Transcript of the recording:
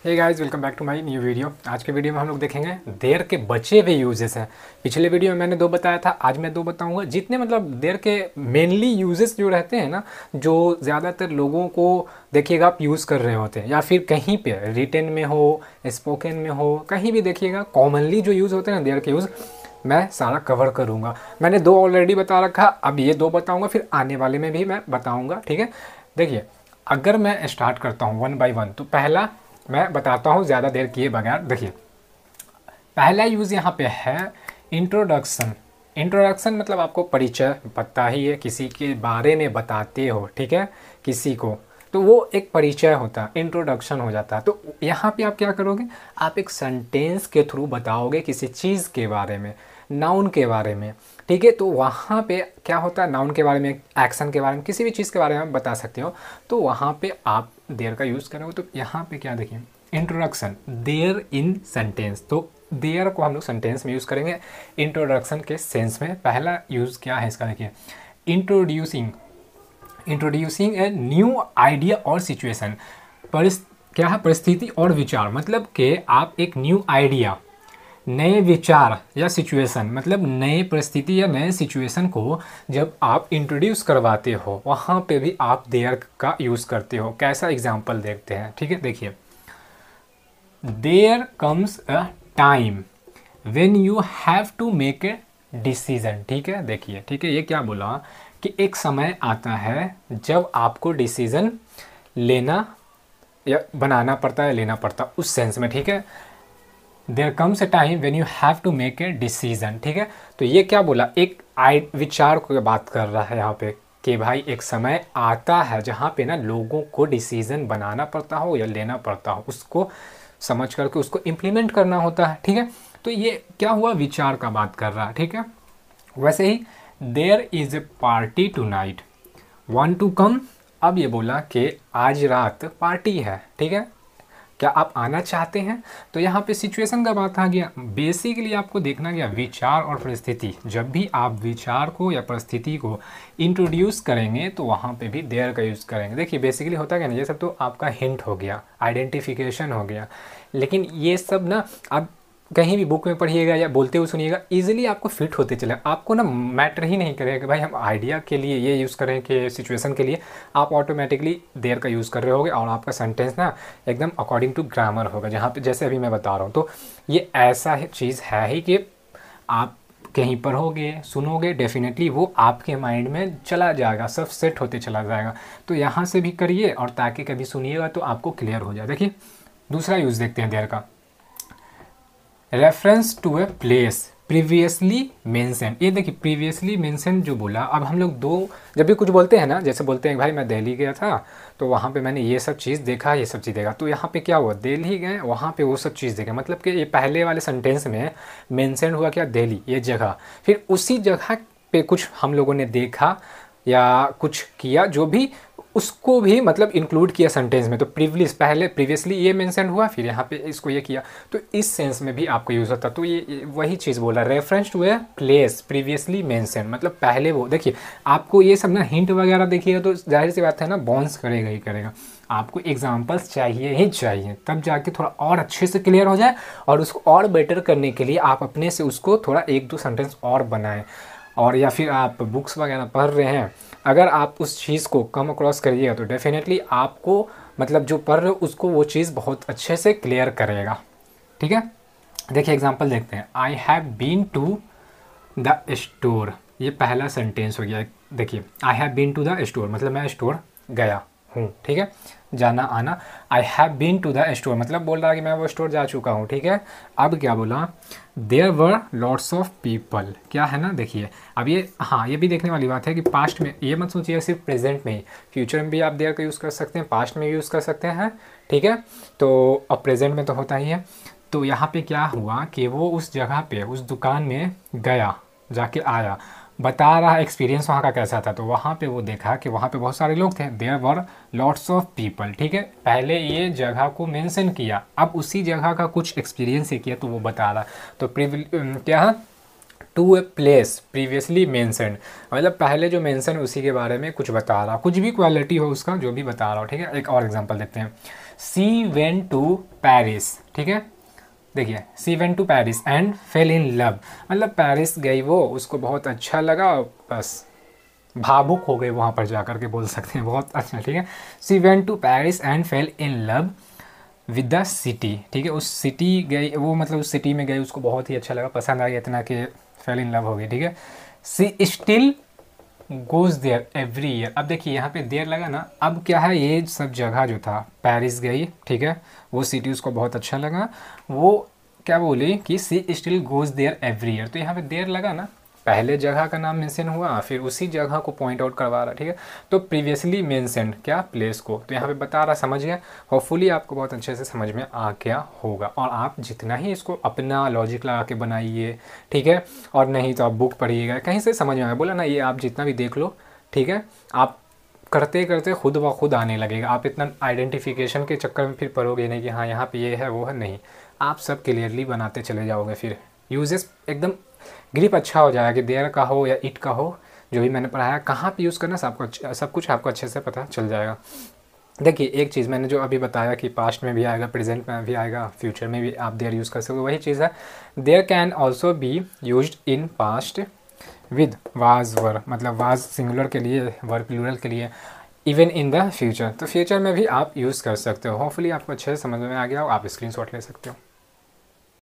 Hey guys, welcome back to my new video. आज के video में हम लोग देखेंगे देयर के बचे हुए यूजेस हैं। पिछले वीडियो में मैंने दो बताया था, आज मैं दो बताऊंगा। जितने मतलब देयर के मेनली यूजेस जो रहते हैं ना, जो ज़्यादातर लोगों को देखिएगा आप यूज़ कर रहे होते हैं, या फिर कहीं पे रिटन में हो, स्पोकन में हो, कहीं भी देखिएगा कॉमनली जो यूज़ होते हैं ना देयर के यूज़, मैं सारा कवर करूँगा। मैंने दो ऑलरेडी बता रखा, अब ये दो बताऊँगा, फिर आने वाले में भी मैं बताऊँगा। ठीक है, देखिए अगर मैं स्टार्ट करता हूँ वन बाई वन, तो पहला मैं बताता हूँ ज़्यादा देर किए बगैर। देखिए पहला यूज़ यहाँ पे है इंट्रोडक्शन। इंट्रोडक्शन मतलब आपको परिचय पता ही है, किसी के बारे में बताते हो, ठीक है, किसी को, तो वो एक परिचय होता है, इंट्रोडक्शन हो जाता है। तो यहाँ पे आप क्या करोगे, आप एक सेंटेंस के थ्रू बताओगे किसी चीज़ के बारे में, नाउन के बारे में, ठीक है। तो वहाँ पे क्या होता है, नाउन के बारे में, एक्शन के बारे में, किसी भी चीज़ के बारे में बता सकते हो, तो वहाँ पे आप देयर का यूज़ करोगे। तो यहाँ पे क्या देखिए, इंट्रोडक्शन देयर इन सेंटेंस, तो देयर को हम लोग सेंटेंस में यूज़ करेंगे इंट्रोडक्शन के सेंस में। पहला यूज़ क्या है इसका, देखिए introducing. Introducing a new idea और सिचुएशन। क्या है, परिस्थिति और विचार, मतलब कि आप एक न्यू आइडिया, नए विचार या सिचुएशन, मतलब नए परिस्थिति या नए सिचुएशन को जब आप इंट्रोड्यूस करवाते हो, वहाँ पे भी आप देयर का यूज़ करते हो। कैसा एग्जाम्पल देखते हैं, ठीक है। देखिए there comes a time when you have to make a decision, ठीक है। देखिए, ठीक है, ये क्या बोला कि एक समय आता है जब आपको डिसीजन लेना या बनाना पड़ता है, लेना पड़ता, उस सेंस में, ठीक है। There comes a time when you have to make a decision, ठीक है। तो ये क्या बोला, एक विचार को बात कर रहा है यहाँ पे कि भाई एक समय आता है जहाँ पे ना लोगों को डिसीजन बनाना पड़ता हो या लेना पड़ता हो, उसको समझ करके उसको इम्प्लीमेंट करना होता है, ठीक है। तो ये क्या हुआ, विचार का बात कर रहा है, ठीक है। वैसे ही there is a party tonight, want to come. अब ये बोला कि आज रात पार्टी है, ठीक है, क्या आप आना चाहते हैं। तो यहाँ पे सिचुएशन का बात आ गया। बेसिकली आपको देखना गया विचार और परिस्थिति, जब भी आप विचार को या परिस्थिति को इंट्रोड्यूस करेंगे तो वहाँ पे भी देयर का यूज़ करेंगे। देखिए बेसिकली होता क्या ना, ये सब तो आपका हिंट हो गया, आइडेंटिफिकेशन हो गया, लेकिन ये सब ना आप कहीं भी बुक में पढ़िएगा या बोलते हुए सुनिएगा, इजीली आपको फिट होते चले, आपको ना मैटर ही नहीं करेगा कि भाई हम आइडिया के लिए ये यूज़ करें कि सिचुएशन के लिए, आप ऑटोमेटिकली देयर का यूज़ कर रहे होगे और आपका सेंटेंस ना एकदम अकॉर्डिंग टू ग्रामर होगा, जहाँ पे जैसे अभी मैं बता रहा हूँ। तो ये ऐसा चीज़ है ही कि आप कहीं पर होगे, सुनोगे, डेफिनेटली वो आपके माइंड में चला जाएगा, सब सेट होते चला जाएगा। तो यहाँ से भी करिए, और ताकि कभी सुनिएगा तो आपको क्लियर हो जाए। देखिए दूसरा यूज़ देखते हैं देयर का, reference to a place previously mention. ये देखिए प्रीवियसली मेंशन जो बोला, अब हम लोग दो जब भी कुछ बोलते हैं ना, जैसे बोलते हैं भाई मैं दिल्ली गया था तो वहाँ पे मैंने ये सब चीज़ देखा, ये सब चीज़ देखा, तो यहाँ पे क्या हुआ, दिल्ली गए, वहाँ पे वो सब चीज़ देखा, मतलब कि ये पहले वाले सेंटेंस में मेंशन हुआ क्या, दिल्ली, ये जगह, फिर उसी जगह पे कुछ हम लोगों ने देखा या कुछ किया, जो भी उसको भी मतलब इंक्लूड किया सेंटेंस में। तो पहले प्रीवियसली ये मेंशन हुआ, फिर यहाँ पे इसको ये किया, तो इस सेंस में भी आपको यूज़ होता। तो ये वही चीज़ बोला, reference to a place previously mention, मतलब पहले वो। देखिए आपको ये सब ना हिंट वगैरह देखिएगा तो जाहिर सी बात है ना, बाउंस करेगा ही करेगा। आपको एग्जाम्पल्स चाहिए ही चाहिए, तब जाके थोड़ा और अच्छे से क्लियर हो जाए, और उसको और बेटर करने के लिए आप अपने से उसको थोड़ा एक दो सेंटेंस और बनाएं। और या फिर आप बुक्स वगैरह पढ़ रहे हैं, अगर आप उस चीज़ को कम अक्रॉस करिएगा तो डेफिनेटली आपको मतलब जो पढ़ रहे हो उसको वो चीज़ बहुत अच्छे से क्लियर करेगा, ठीक है। देखिए एग्जांपल देखते हैं, I have been to the store, ये पहला सेंटेंस हो गया। देखिए I have been to the store मतलब मैं स्टोर गया हूँ, ठीक है, जाना आना। I have been to the store मतलब बोल रहा है कि मैं वो स्टोर जा चुका हूँ, ठीक है। अब क्या बोला, there were lots of people, क्या है ना, देखिए अब ये, हाँ ये भी देखने वाली बात है कि पास्ट में, ये मत सोचिए सिर्फ प्रेजेंट में ही, फ्यूचर में भी आप देयर का यूज़ कर सकते हैं, पास्ट में भी यूज़ कर सकते हैं, ठीक है। तो अब प्रेजेंट में तो होता ही है। तो यहाँ पे क्या हुआ कि वो उस जगह पे, उस दुकान में गया, जाके आया, बता रहा एक्सपीरियंस वहाँ का कैसा था। तो वहाँ पे वो देखा कि वहाँ पे बहुत सारे लोग थे, there were lots of people, ठीक है। पहले ये जगह को मेंशन किया, अब उसी जगह का कुछ एक्सपीरियंस किया तो वो बता रहा। तो क्या, to a place previously mentioned, मतलब पहले जो मेंशन उसी के बारे में कुछ बता रहा, कुछ भी क्वालिटी हो उसका, जो भी बता रहा हो, ठीक है। एक और एग्जांपल देखते हैं, सी वेंट टू पेरिस, ठीक है, देखिए she went to Paris and fell in love, मतलब पेरिस गई वो, उसको बहुत अच्छा लगा, बस भावुक हो गए वहाँ पर जा कर के बोल सकते हैं, बहुत अच्छा, ठीक है। She went to Paris and fell in love with the city, ठीक है, उस सिटी गई वो, मतलब उस सिटी में गई, उसको बहुत ही अच्छा लगा, पसंद आई इतना कि फेल इन लव हो गई, ठीक है। She still goes there every year, अब देखिए यहाँ पे देर लगा ना, अब क्या है, ये सब जगह जो था, पेरिस गई, ठीक है, वो सिटी उसको बहुत अच्छा लगा, वो क्या बोली कि she still goes there every year, तो यहाँ पे देर लगा ना, पहले जगह का नाम मेंशन हुआ, फिर उसी जगह को पॉइंट आउट करवा रहा, ठीक है, तो प्रीवियसली मेंशन्ड क्या, प्लेस को, तो यहाँ पे बता रहा, समझ गया, होपफुली आपको बहुत अच्छे से समझ में आ गया होगा, और आप जितना ही इसको अपना लॉजिक लगा के बनाइए, ठीक है, और नहीं तो आप बुक पढ़िएगा, कहीं से समझ में आएगा, बोला ना, ये आप जितना भी देख लो, ठीक है, आप करते करते खुद ब खुद आने लगेगा, आप इतना आइडेंटिफिकेशन के चक्कर में फिर पढ़ोगे नहीं कि हाँ यहाँ पे ये है वो है, नहीं, आप सब क्लियरली बनाते चले जाओगे, फिर यूजेस एकदम ग्रिप अच्छा हो जाएगा कि देयर का हो या इट का हो, जो भी मैंने पढ़ाया कहाँ पे यूज़ करना सब कुछ आपको अच्छे से पता चल जाएगा। देखिए एक चीज़ मैंने जो अभी बताया कि पास्ट में भी आएगा, प्रेजेंट में भी आएगा, फ्यूचर में भी आप देयर यूज़ कर सकते हो, वही चीज़ है, there can also be used in past with was were, मतलब वाज सिंगुलर के लिए, वर प्लूरल के लिए, इवन इन द फ्यूचर, तो फ्यूचर में भी आप यूज़ कर सकते हो। होपफुली आपको अच्छे से समझ में आ गया हो, आप स्क्रीनशॉट ले सकते हो।